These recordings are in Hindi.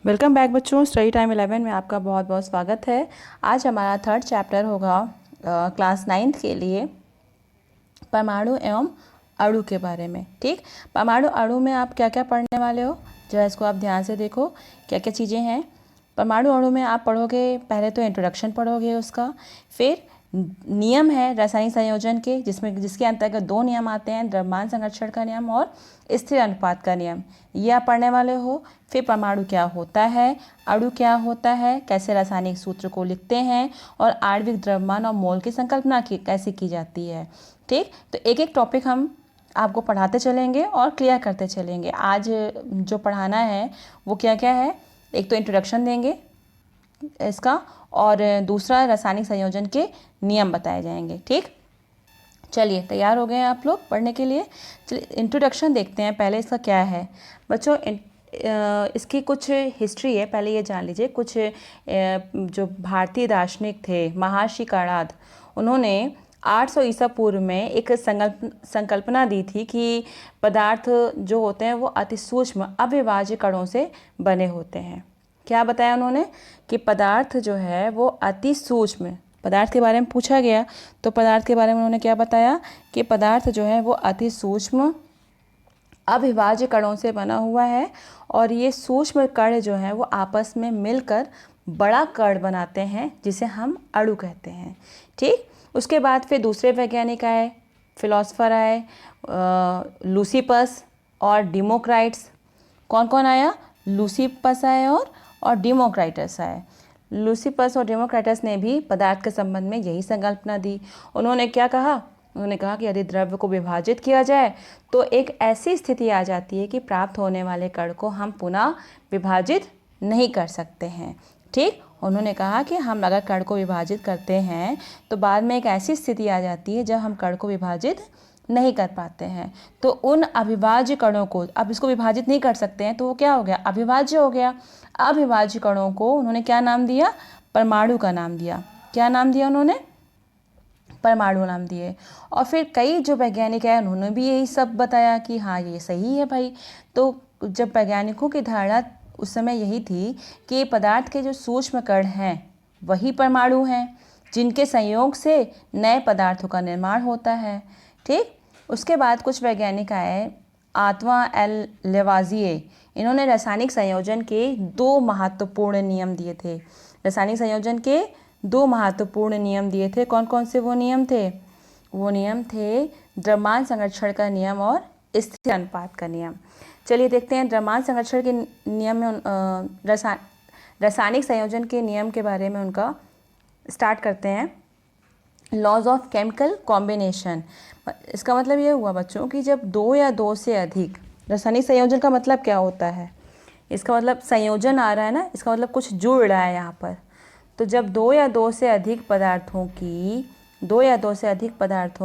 वेलकम बैक बच्चों। स्टडी टाइम 11 में आपका बहुत बहुत स्वागत है। आज हमारा थर्ड चैप्टर होगा क्लास 9th के लिए परमाणु एवं अणु के बारे में। ठीक, परमाणु अणु में आप क्या क्या पढ़ने वाले हो, जरा इसको आप ध्यान से देखो क्या क्या चीज़ें हैं। परमाणु अणु में आप पढ़ोगे, पहले तो इंट्रोडक्शन पढ़ोगे उसका, फिर नियम है रासायनिक संयोजन के जिसके अंतर्गत दो नियम आते हैं, द्रव्यमान संरक्षण का नियम और स्थिर अनुपात का नियम, ये आप पढ़ने वाले हो। फिर परमाणु क्या होता है, अणु क्या होता है, कैसे रासायनिक सूत्र को लिखते हैं और आणविक द्रव्यमान और मोल की संकल्पना कैसे की जाती है। ठीक, तो एक एक टॉपिक हम आपको पढ़ाते चलेंगे और क्लियर करते चलेंगे। आज जो पढ़ाना है वो क्या क्या है, एक तो इंट्रोडक्शन देंगे इसका और दूसरा रासायनिक संयोजन के नियम बताए जाएंगे। ठीक, चलिए तैयार हो गए हैं आप लोग पढ़ने के लिए। चलिए इंट्रोडक्शन देखते हैं पहले इसका क्या है बच्चों। इसकी कुछ हिस्ट्री है, पहले ये जान लीजिए। कुछ जो भारतीय दार्शनिक थे, महर्षि कणाद, उन्होंने 800 ईसा पूर्व में एक संकल्पना दी थी कि पदार्थ जो होते हैं वो अति सूक्ष्म अविभाज्य कणों से बने होते हैं। क्या बताया उन्होंने कि पदार्थ जो है वो अति सूक्ष्म, पदार्थ के बारे में पूछा गया तो पदार्थ के बारे में उन्होंने क्या बताया कि पदार्थ जो है वो अति सूक्ष्म अविभाज्य कणों से बना हुआ है और ये सूक्ष्म कण जो है वो आपस में मिलकर बड़ा कण बनाते हैं जिसे हम अणु कहते हैं। ठीक, उसके बाद फिर दूसरे वैज्ञानिक आए, फिलोसफर आए, लूसिपस और डेमोक्राइट्स। कौन कौन आया, लूसिपस आए और डेमोक्राइटस आए। लूसिपस और डेमोक्राइटस ने भी पदार्थ के संबंध में यही संकल्पना दी। उन्होंने क्या कहा, उन्होंने कहा कि यदि द्रव्य को विभाजित किया जाए तो एक ऐसी स्थिति आ जाती है कि प्राप्त होने वाले कण को हम पुनः विभाजित नहीं कर सकते हैं। ठीक, उन्होंने कहा कि हम अगर कण को विभाजित करते हैं तो बाद में एक ऐसी स्थिति आ जाती है जब हम कण को विभाजित नहीं कर पाते हैं। तो उन अविभाज्य कणों को, अब इसको विभाजित नहीं कर सकते हैं तो वो क्या हो गया, अविभाज्य हो गया। अविभाज्य कणों को उन्होंने क्या नाम दिया, परमाणु का नाम दिया। क्या नाम दिया उन्होंने, परमाणु नाम दिए। और फिर कई जो वैज्ञानिक हैं उन्होंने भी यही सब बताया कि हाँ ये सही है भाई। तो जब वैज्ञानिकों की धारणा उस समय यही थी कि पदार्थ के जो सूक्ष्म कण हैं वही परमाणु हैं जिनके संयोग से नए पदार्थों का निर्माण होता है। ठीक, उसके बाद कुछ वैज्ञानिक आए, आंतवा एल लेवाजिए। इन्होंने रासायनिक संयोजन के दो महत्वपूर्ण नियम दिए थे। रासायनिक संयोजन के दो महत्वपूर्ण नियम दिए थे। कौन कौन से वो नियम थे, वो नियम थे द्रव्यमान संरक्षण का नियम और स्थिर अनुपात का नियम। चलिए देखते हैं द्रव्यमान संरक्षण के नियम में रासायनिक संयोजन के नियम के बारे में उनका स्टार्ट करते हैं। लॉज ऑफ केमिकल कॉम्बिनेशन, इसका मतलब ये हुआ बच्चों कि जब दो या दो से अधिक, रासायनिक संयोजन का मतलब क्या होता है, इसका मतलब संयोजन आ रहा है ना, इसका मतलब कुछ जुड़ रहा है यहाँ पर। तो जब दो या दो से अधिक पदार्थों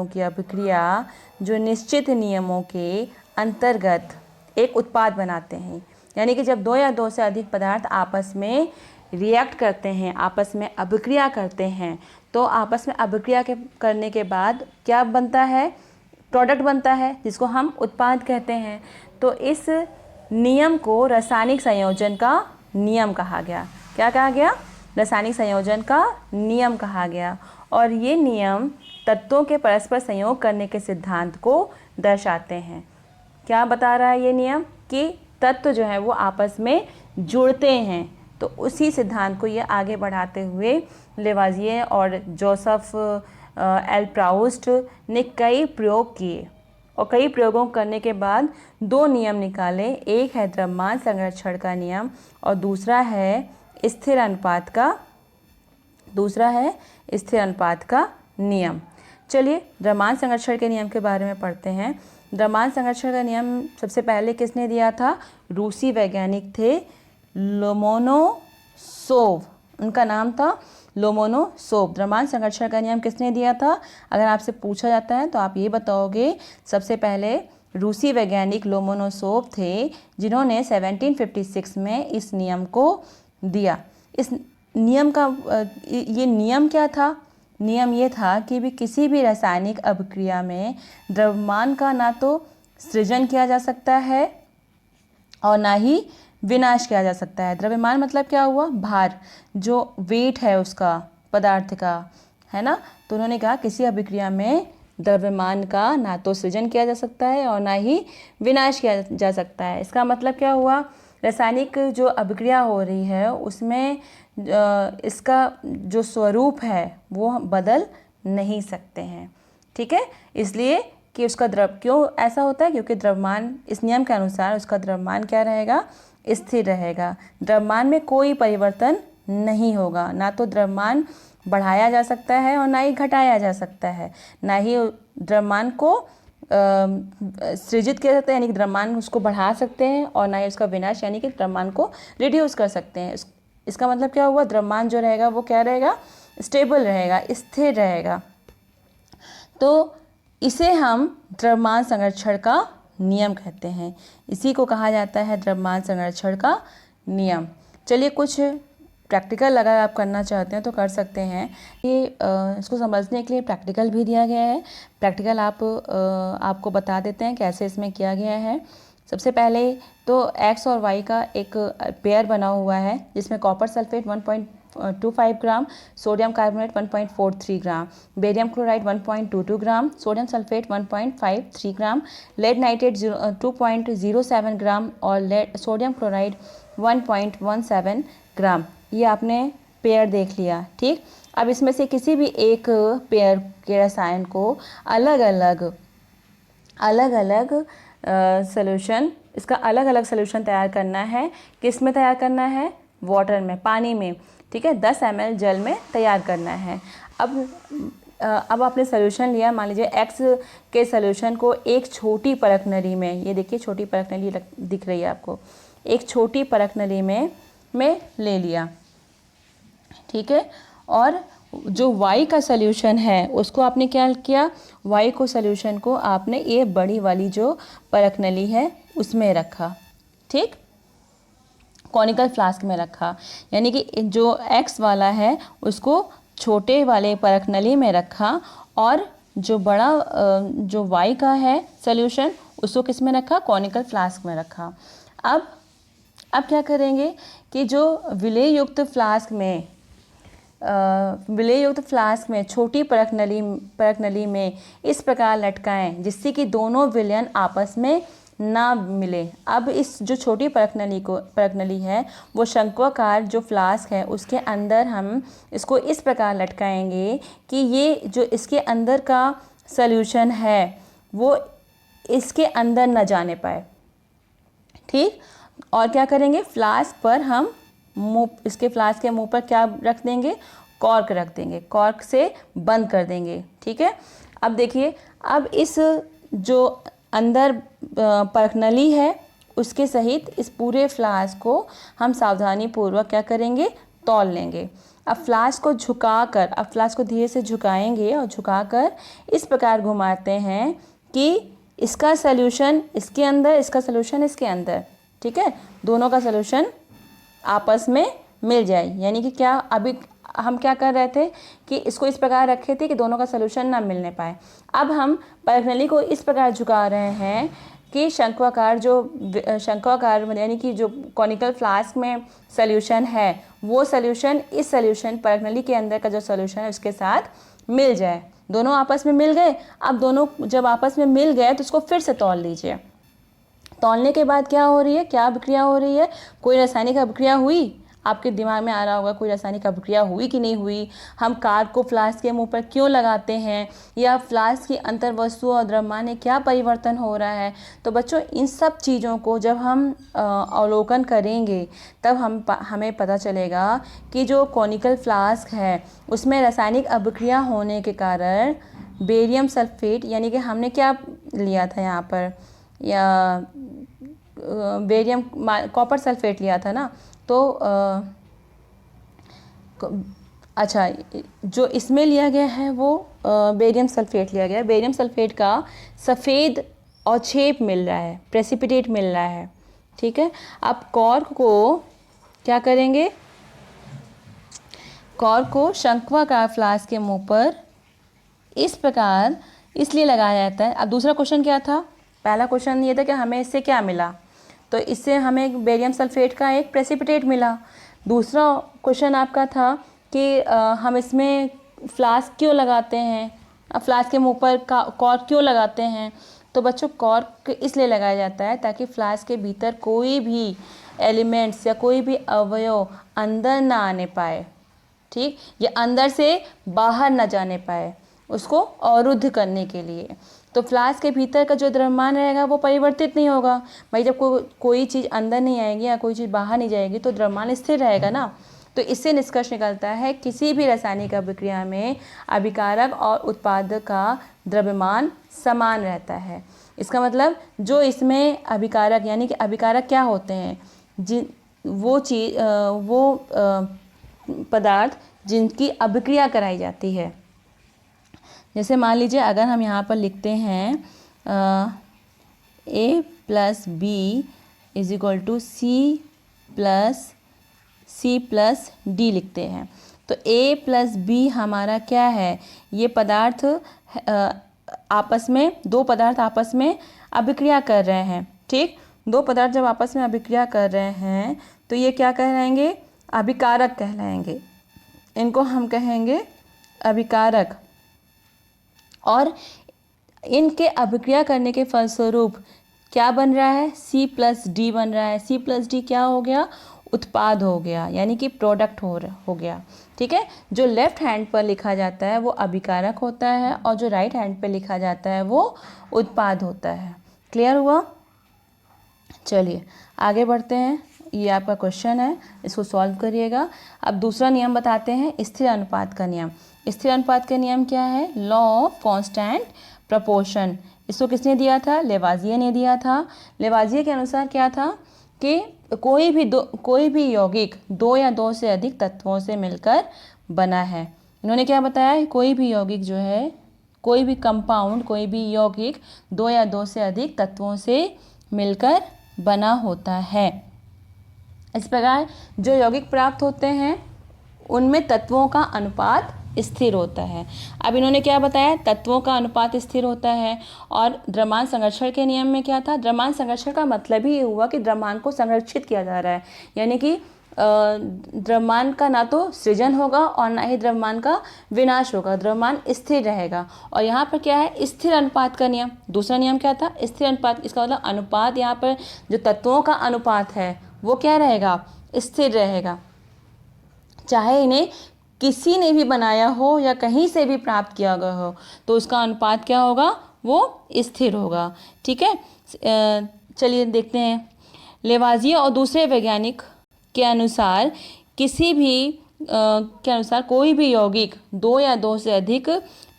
की अभिक्रिया जो निश्चित नियमों के अंतर्गत एक उत्पाद बनाते हैं, यानी कि जब दो या दो से अधिक पदार्थ आपस में रिएक्ट करते हैं, आपस में अभिक्रिया करते हैं, तो आपस में अभिक्रिया करने के बाद क्या बनता है, प्रोडक्ट बनता है जिसको हम उत्पाद कहते हैं। तो इस नियम को रासायनिक संयोजन का नियम कहा गया। क्या कहा गया, रासायनिक संयोजन का नियम कहा गया। और ये नियम तत्वों के परस्पर संयोग करने के सिद्धांत को दर्शाते हैं। क्या बता रहा है ये नियम कि तत्व जो है वो आपस में जुड़ते हैं। तो उसी सिद्धांत को ये आगे बढ़ाते हुए लेवाजिए और जोसेफ एल प्राउस्ट ने कई प्रयोग किए और कई प्रयोगों करने के बाद दो नियम निकाले। एक है द्रव्यमान संरक्षण का नियम और दूसरा है स्थिर अनुपात का नियम। चलिए द्रव्यमान संरक्षण के नियम के बारे में पढ़ते हैं। द्रव्यमान संरक्षण का नियम सबसे पहले किसने दिया था, रूसी वैज्ञानिक थे लोमोनोसोव, उनका नाम था लोमोनोसोव। द्रव्यमान संरक्षण का नियम किसने दिया था, अगर आपसे पूछा जाता है तो आप ये बताओगे सबसे पहले रूसी वैज्ञानिक लोमोनोसोव थे जिन्होंने 1756 में इस नियम को दिया। इस नियम का ये नियम क्या था, नियम ये था कि भी किसी भी रासायनिक अभिक्रिया में द्रव्यमान का ना तो सृजन किया जा सकता है और ना ही विनाश किया जा सकता है। द्रव्यमान मतलब क्या हुआ, भार, जो वेट है उसका, पदार्थ का, है ना। तो उन्होंने कहा किसी अभिक्रिया में द्रव्यमान का ना तो सृजन किया जा सकता है और ना ही विनाश किया जा सकता है। इसका मतलब क्या हुआ, रासायनिक जो अभिक्रिया हो रही है उसमें इसका जो स्वरूप है वो बदल नहीं सकते हैं, ठीक है। इसलिए कि उसका क्यों ऐसा होता है, क्योंकि द्रव्यमान, इस नियम के अनुसार उसका द्रव्यमान क्या रहेगा, स्थिर रहेगा। द्रव्यमान में कोई परिवर्तन नहीं होगा, ना तो द्रव्यमान बढ़ाया जा सकता है और ना ही घटाया जा सकता है, ना ही द्रव्यमान को सृजित किया सकता है यानी कि द्रव्यमान उसको बढ़ा सकते हैं, और ना ही उसका विनाश यानी कि द्रव्यमान को रिड्यूस कर सकते हैं। इसका मतलब क्या हुआ, द्रव्यमान जो रहेगा वो क्या रहेगा, स्टेबल रहेगा, स्थिर रहेगा। तो इसे हम द्रव्यमान संरक्षण का नियम कहते हैं। इसी को कहा जाता है द्रव्यमान संरक्षण का नियम। चलिए कुछ प्रैक्टिकल अगर आप करना चाहते हैं तो कर सकते हैं। ये इसको समझने के लिए प्रैक्टिकल भी दिया गया है। प्रैक्टिकल आपको बता देते हैं कैसे इसमें किया गया है। सबसे पहले तो x और y का एक पेयर बना हुआ है जिसमें कॉपर सल्फेट 1.25 ग्राम, सोडियम कार्बोनेट 1.43 ग्राम, बेरियम क्लोराइड 1.22 ग्राम, सोडियम सल्फेट 1.53 ग्राम, लेड नाइट्रेट 2.07 ग्राम और सोडियम क्लोराइड 1.17 ग्राम। ये आपने पेयर देख लिया, ठीक। अब इसमें से किसी भी एक पेयर के रसायन को अलग अलग सॉल्यूशन, इसका अलग अलग सॉल्यूशन तैयार करना है। किस में तैयार करना है, वाटर में, पानी में, ठीक है। 10 ml जल में तैयार करना है। अब आपने सॉल्यूशन लिया, मान लीजिए x के सॉल्यूशन को एक छोटी परख नली में, ये देखिए छोटी परख नली दिख रही है आपको, एक छोटी परख नली में ले लिया, ठीक है। और जो y का सॉल्यूशन है उसको आपने क्या किया, y को सॉल्यूशन को आपने ये बड़ी वाली जो परख नली है उसमें रखा, ठीक, कॉनिकल फ्लास्क में रखा। यानी कि जो x वाला है उसको छोटे वाले परख नली में रखा और जो बड़ा जो y का है सॉल्यूशन उसको किस में रखा, कॉनिकल फ्लास्क में रखा। अब क्या करेंगे कि जो विलेय युक्त फ्लास्क में छोटी परख नली में इस प्रकार लटकाएं जिससे कि दोनों विलयन आपस में ना मिले। अब इस जो छोटी परख नली है वो शंक्वाकार जो फ्लास्क है उसके अंदर हम इसको इस प्रकार लटकाएंगे कि ये जो इसके अंदर का सॉल्यूशन है वो इसके अंदर न जाने पाए, ठीक। और क्या करेंगे, फ्लास्क पर हम इसके फ्लास्क के मुंह पर क्या रख देंगे, कॉर्क रख देंगे, कॉर्क से बंद कर देंगे, ठीक है। अब देखिए, अब इस जो अंदर परख नली है उसके सहित इस पूरे फ्लास्क को हम सावधानी पूर्वक क्या करेंगे, तौल लेंगे। अब फ्लास्क को धीरे से झुकाएंगे और झुकाकर इस प्रकार घुमाते हैं कि इसका सॉल्यूशन इसके अंदर, इसका सॉल्यूशन इसके अंदर, ठीक है, दोनों का सॉल्यूशन आपस में मिल जाए। यानी कि क्या, अभी हम क्या कर रहे थे कि इसको इस प्रकार रखे थे कि दोनों का सॉल्यूशन ना मिलने पाए। अब हम परख नली को इस प्रकार झुका रहे हैं कि शंक्वाकार यानी कि जो कॉनिकल फ्लास्क में सॉल्यूशन है वो सॉल्यूशन इस सॉल्यूशन परख नली के अंदर का जो सॉल्यूशन है उसके साथ मिल जाए। दोनों आपस में मिल गए। अब दोनों जब आपस में मिल गए तो उसको फिर से तौल लीजिए। तौलने के बाद क्या हो रही है, क्या अभिक्रिया हो रही है, कोई रासायनिक अभिक्रिया हुई। आपके दिमाग में आ रहा होगा कोई रासायनिक अभिक्रिया हुई कि नहीं हुई, हम कार्क को फ्लास्क के मुंह पर क्यों लगाते हैं, या फ्लास्क की अंतर वस्तु और द्रव्यमान में क्या परिवर्तन हो रहा है। तो बच्चों, इन सब चीज़ों को जब हम अवलोकन करेंगे तब हमें पता चलेगा कि जो कॉनिकल फ्लास्क है उसमें रासायनिक अभिक्रिया होने के कारण बेरियम सल्फेट, यानी कि हमने क्या लिया था यहाँ पर, या बेरियम कॉपर सल्फेट लिया था ना, तो अच्छा, जो इसमें लिया गया है वो बेरियम सल्फेट लिया गया है। बेरियम सल्फेट का सफ़ेद अवक्षेप मिल रहा है, प्रेसिपिटेट मिल रहा है, ठीक है। अब कॉर्क को क्या करेंगे, कॉर्क को शंक्वाकार फ्लास्क के मुंह पर इस प्रकार इसलिए लगाया जाता है। अब दूसरा क्वेश्चन क्या था, पहला क्वेश्चन ये था कि हमें इससे क्या मिला, तो इससे हमें बेरियम सल्फेट का एक प्रेसिपिटेट मिला। दूसरा क्वेश्चन आपका था कि हम इसमें फ्लास्क क्यों लगाते हैं, फ्लास्क के मुँह पर कॉर्क क्यों लगाते हैं। तो बच्चों कॉर्क इसलिए लगाया जाता है ताकि फ्लास्क के भीतर कोई भी एलिमेंट्स या कोई भी अवयव अंदर ना आने पाए, ठीक, ये अंदर से बाहर ना जाने पाए, उसको अवरुद्ध करने के लिए। तो फ्लास्क के भीतर का जो द्रव्यमान रहेगा वो परिवर्तित नहीं होगा। भाई जब कोई चीज़ अंदर नहीं आएगी या कोई चीज़ बाहर नहीं जाएगी तो द्रव्यमान स्थिर रहेगा ना। तो इससे निष्कर्ष निकलता है किसी भी रासायनिक अभिक्रिया में अभिकारक और उत्पादक का द्रव्यमान समान रहता है। इसका मतलब जो इसमें अभिकारक, यानी कि अभिकारक क्या होते हैं, वो पदार्थ जिनकी अभिक्रिया कराई जाती है। जैसे मान लीजिए अगर हम यहाँ पर लिखते हैं A + B = C + D लिखते हैं। तो A + B हमारा क्या है, ये पदार्थ आपस में, दो पदार्थ आपस में अभिक्रिया कर रहे हैं, ठीक। दो पदार्थ जब आपस में अभिक्रिया कर रहे हैं तो ये क्या कहलाएंगे, अभिकारक कहलाएंगे। इनको हम कहेंगे अभिकारक। और इनके अभिक्रिया करने के फलस्वरूप क्या बन रहा है, C + D बन रहा है। C + D क्या हो गया, उत्पाद हो गया, यानी कि प्रोडक्ट हो गया, ठीक है। जो लेफ्ट हैंड पर लिखा जाता है वो अभिकारक होता है और जो राइट हैंड पर लिखा जाता है वो उत्पाद होता है। क्लियर हुआ। चलिए आगे बढ़ते हैं। ये आपका क्वेश्चन है, इसको सॉल्व करिएगा। अब दूसरा नियम बताते हैं, स्थिर अनुपात का नियम। स्थिर अनुपात का नियम क्या है, लॉ ऑफ कांस्टेंट प्रोपोर्शन। इसको किसने दिया था, लेवाजिए ने दिया था। लेवाजिए के अनुसार क्या था कि कोई भी यौगिक दो या दो से अधिक तत्वों से मिलकर बना है। इन्होंने क्या बताया, कोई भी यौगिक जो है, कोई भी कंपाउंड, कोई भी यौगिक दो या दो से अधिक तत्वों से मिलकर बना होता है। इस प्रकार जो यौगिक प्राप्त होते हैं उनमें तत्वों का अनुपात स्थिर होता है। अब इन्होंने क्या बताया, तत्वों का अनुपात स्थिर होता है। और द्रव्यमान संरक्षण के नियम में क्या था, द्रव्यमान संरक्षण का मतलब ही ये हुआ कि द्रव्यमान को संरक्षित किया जा रहा है, यानी कि द्रव्यमान का ना तो सृजन होगा और ना ही द्रव्यमान का विनाश होगा, द्रव्यमान स्थिर रहेगा। और यहाँ पर क्या है, स्थिर अनुपात का नियम। दूसरा नियम क्या था, स्थिर अनुपात। इसका मतलब अनुपात, यहाँ पर जो तत्वों का अनुपात है वो क्या रहेगा, स्थिर रहेगा। चाहे इन्हें किसी ने भी बनाया हो या कहीं से भी प्राप्त किया गया हो तो उसका अनुपात क्या होगा, वो स्थिर होगा, ठीक है। चलिए देखते हैं। लेवाजिए और दूसरे वैज्ञानिक के अनुसार कोई भी यौगिक दो या दो से अधिक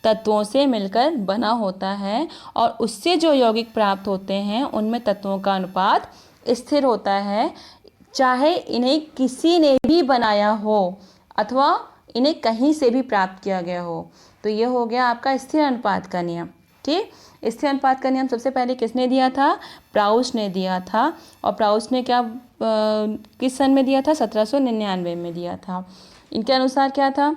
तत्वों से मिलकर बना होता है और उससे जो यौगिक प्राप्त होते हैं उनमें तत्वों का अनुपात स्थिर होता है, चाहे इन्हें किसी ने भी बनाया हो अथवा इन्हें कहीं से भी प्राप्त किया गया हो। तो ये हो गया आपका स्थिर अनुपात का नियम, ठीक। स्थिर अनुपात का नियम सबसे पहले किसने दिया था, प्राउस ने दिया था। और प्राउस ने क्या किस सन में दिया था, 1799 में दिया था। इनके अनुसार क्या था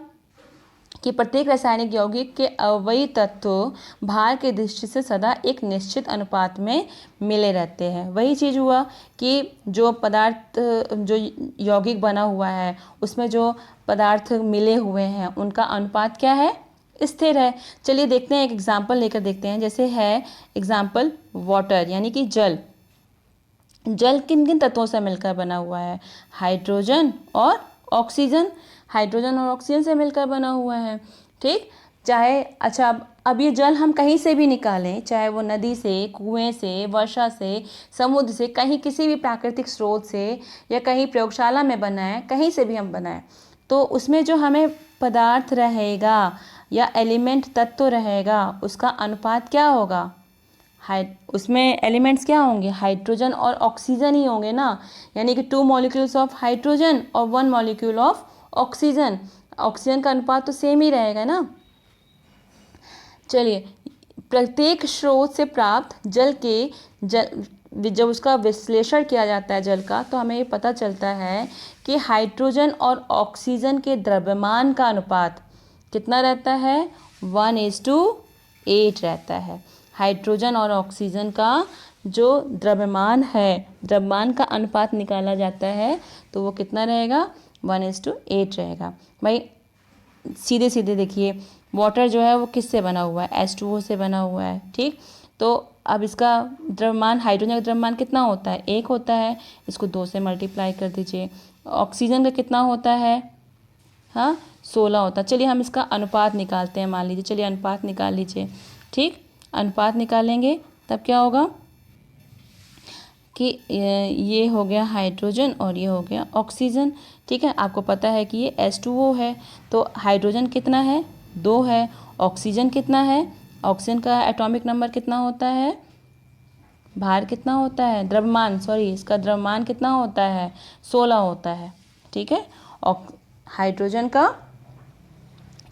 कि प्रत्येक रासायनिक यौगिक के अवयवी तत्व भार की दृष्टि से सदा एक निश्चित अनुपात में मिले रहते हैं। वही चीज़ हुआ कि जो पदार्थ, जो यौगिक बना हुआ है उसमें जो पदार्थ मिले हुए हैं उनका अनुपात क्या है, स्थिर है। चलिए देखते हैं, एक एग्जाम्पल लेकर देखते हैं। जैसे है एग्जाम्पल वाटर, यानी कि जल। जल किन किन तत्वों से मिलकर बना हुआ है, हाइड्रोजन और ऑक्सीजन। हाइड्रोजन और ऑक्सीजन से मिलकर बना हुआ है, ठीक। चाहे अच्छा अब ये जल हम कहीं से भी निकालें, चाहे वो नदी से, कुएं से, वर्षा से, समुद्र से, कहीं किसी भी प्राकृतिक स्रोत से या कहीं प्रयोगशाला में बनाएं, कहीं से भी हम बनाएं, तो उसमें जो हमें पदार्थ रहेगा या एलिमेंट तत्व रहेगा उसका अनुपात क्या होगा, उसमें एलिमेंट्स क्या होंगे, हाइड्रोजन और ऑक्सीजन ही होंगे ना। यानी कि 2 मॉलिक्यूल्स ऑफ हाइड्रोजन और 1 मॉलिक्यूल ऑफ ऑक्सीजन। ऑक्सीजन का अनुपात तो सेम ही रहेगा ना। चलिए, प्रत्येक स्रोत से प्राप्त जब उसका विश्लेषण किया जाता है जल का, तो हमें ये पता चलता है कि हाइड्रोजन और ऑक्सीजन के द्रव्यमान का अनुपात कितना रहता है, 1:8 रहता है। हाइड्रोजन और ऑक्सीजन का जो द्रव्यमान है, द्रव्यमान का अनुपात निकाला जाता है तो वो कितना रहेगा, 1:8 रहेगा। भाई सीधे सीधे देखिए, वाटर जो है वो किससे बना हुआ है, H2O से बना हुआ है, ठीक। तो अब इसका द्रव्यमान, हाइड्रोजन का द्रव्यमान कितना होता है, 1 होता है, इसको 2 से मल्टीप्लाई कर दीजिए। ऑक्सीजन का कितना होता है, हाँ 16 होता है। चलिए हम इसका अनुपात निकालते हैं, मान लीजिए, चलिए अनुपात निकाल लीजिए, ठीक। अनुपात निकालेंगे तब क्या होगा कि ये हो गया हाइड्रोजन और ये हो गया ऑक्सीजन, ठीक है। आपको पता है कि ये H2O है, तो हाइड्रोजन कितना है, 2 है। ऑक्सीजन कितना है, ऑक्सीजन का एटॉमिक नंबर कितना होता है, भार कितना होता है, द्रव्यमान सॉरी, इसका द्रव्यमान कितना होता है, 16 होता है, ठीक है। हाइड्रोजन का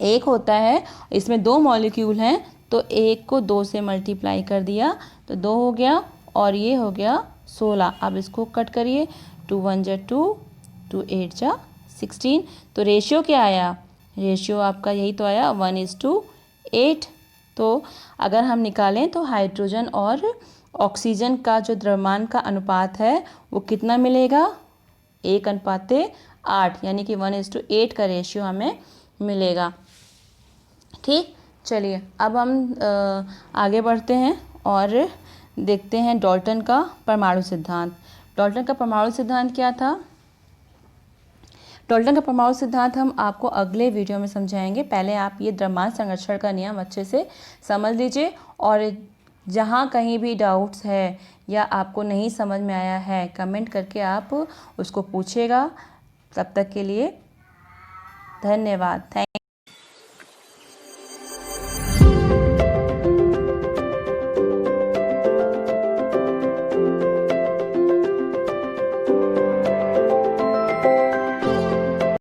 1 होता है, इसमें 2 मॉलिक्यूल हैं, तो 1 को 2 से मल्टीप्लाई कर दिया तो 2 हो गया, और ये हो गया 16। अब इसको कट करिए, 2 1 जा 2, 2 8 जा 16। तो रेशियो क्या आया, रेशियो आपका यही तो आया, 1:8। तो अगर हम निकालें तो हाइड्रोजन और ऑक्सीजन का जो द्रव्यमान का अनुपात है वो कितना मिलेगा, 1:8, यानी कि 1:8 का रेशियो हमें मिलेगा, ठीक। चलिए अब हम आगे बढ़ते हैं और देखते हैं डाल्टन का परमाणु सिद्धांत। डाल्टन का परमाणु सिद्धांत क्या था, डाल्टन का परमाणु सिद्धांत हम आपको अगले वीडियो में समझाएंगे। पहले आप ये द्रव्यमान संरक्षण का नियम अच्छे से समझ लीजिए, और जहाँ कहीं भी डाउट्स है या आपको नहीं समझ में आया है, कमेंट करके आप उसको पूछेगा। तब तक के लिए धन्यवाद, थैंक